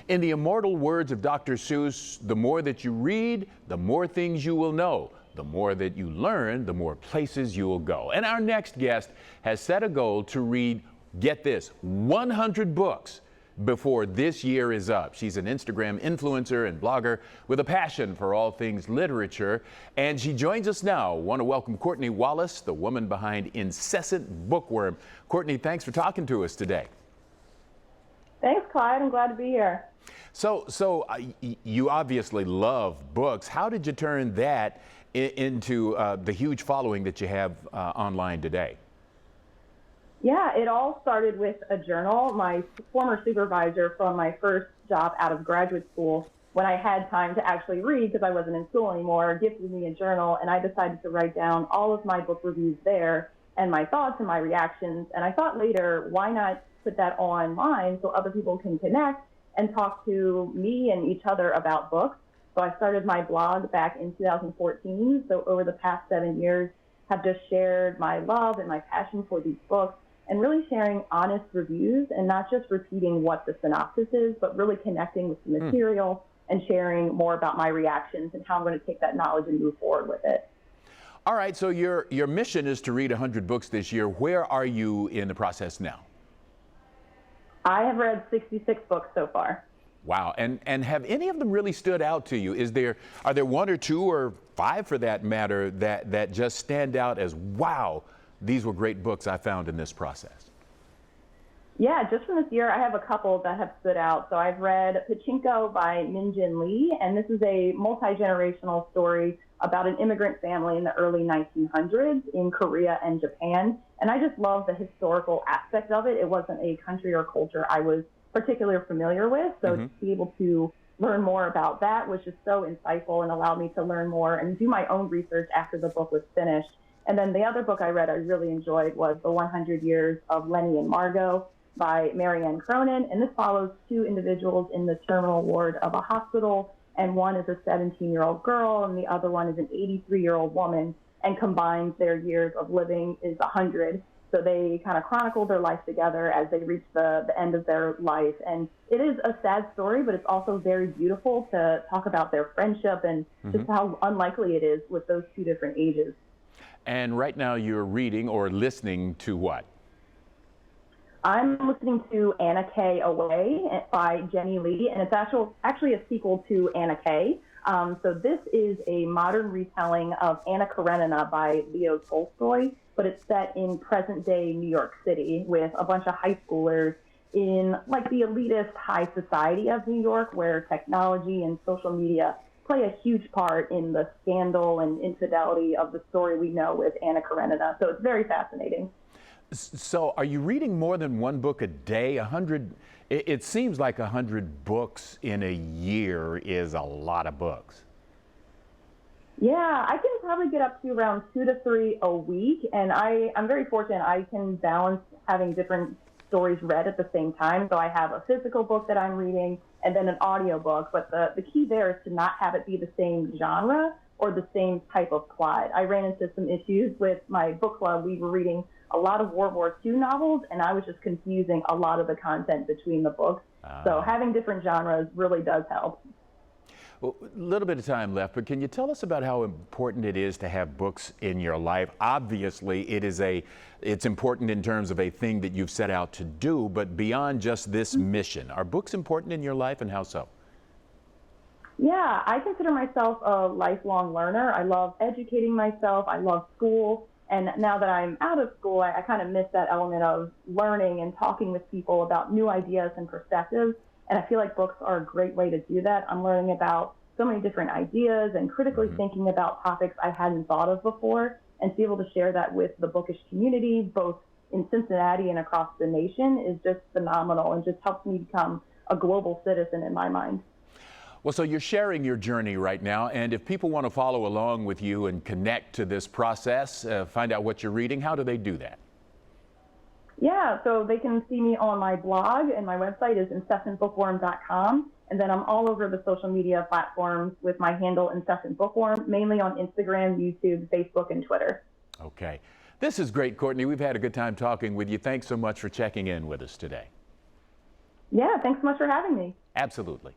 In the immortal words of Dr. Seuss, the more that you read, the more things you will know. The more that you learn, the more places you will go. And our next guest has set a goal to read, get this, 100 books before this year is up. She's an Instagram influencer and blogger with a passion for all things literature. And she joins us now. I want to welcome Courtney Wallace, the woman behind Incessant Bookworm. Courtney, thanks for talking to us today. Thanks, Clyde. I'm glad to be here. So you obviously love books. How did you turn that into the huge following that you have online today? Yeah, it all started with a journal. My former supervisor from my first job out of graduate school, when I had time to actually read because I wasn't in school anymore, gifted me a journal, and I decided to write down all of my book reviews there and my thoughts and my reactions. And I thought later, why not put that online so other people can connect and talk to me and each other about books. So I started my blog back in 2014. So over the past 7 years, have just shared my love and my passion for these books and really sharing honest reviews and not just repeating what the synopsis is, but really connecting with the material and sharing more about my reactions and how I'm going to take that knowledge and move forward with it. All right, so your mission is to read 100 books this year. Where are you in the process now? I have read 66 books so far. Wow, and have any of them really stood out to you? Are there one or two or five for that matter that just stand out as, wow, these were great books I found in this process? Yeah, just from this year, I have a couple that have stood out. So I've read Pachinko by Min-Jin Lee, and this is a multi-generational story about an immigrant family in the early 1900s in Korea and Japan. And I just love the historical aspect of it. It wasn't a country or culture I was particularly familiar with. So to be able to learn more about that was just so insightful and allowed me to learn more and do my own research after the book was finished. And then the other book I read I really enjoyed was The 100 Years of Lenny and Margot by Marianne Cronin. And this follows two individuals in the terminal ward of a hospital. And one is a 17-year-old girl and the other one is an 83-year-old woman. And combined, their years of living is 100. So they kind of chronicle their life together as they reach the end of their life. And it is a sad story, but it's also very beautiful to talk about their friendship and just how unlikely it is with those two different ages. And right now you're reading or listening to what? I'm listening to Anna K. Away by Jenny Lee, and it's actually a sequel to Anna K. So this is a modern retelling of Anna Karenina by Leo Tolstoy, but it's set in present-day New York City with a bunch of high schoolers in like the elitist high society of New York, where technology and social media play a huge part in the scandal and infidelity of the story we know with Anna Karenina. So it's very fascinating. So are you reading more than one book a day? 100, it seems like 100 books in a year is a lot of books. Yeah, I can probably get up to around 2 to 3 a week, and I'm very fortunate I can balance having different stories read at the same time. So I have a physical book that I'm reading and then an audio book, but the key there is to not have it be the same genre or the same type of plot. I ran into some issues with my book club. We were reading a lot of World War II novels, and I was just confusing a lot of the content between the books. So having different genres really does help. Well, a little bit of time left, but can you tell us about how important it is to have books in your life? Obviously, it's important in terms of a thing that you've set out to do, but beyond just this mission, are books important in your life, and how so? Yeah, I consider myself a lifelong learner. I love educating myself. I love school. And now that I'm out of school, I kind of miss that element of learning and talking with people about new ideas and perspectives. And I feel like books are a great way to do that. I'm learning about so many different ideas and critically thinking about topics I hadn't thought of before, and to be able to share that with the bookish community, both in Cincinnati and across the nation, is just phenomenal and just helps me become a global citizen in my mind. Well, so you're sharing your journey right now, and if people want to follow along with you and connect to this process, find out what you're reading, how do they do that? Yeah, so they can see me on my blog, and my website is incessantbookworm.com. And then I'm all over the social media platforms with my handle Incessant Bookworm, mainly on Instagram, YouTube, Facebook, and Twitter. Okay. This is great, Courtney. We've had a good time talking with you. Thanks so much for checking in with us today. Yeah, thanks so much for having me. Absolutely.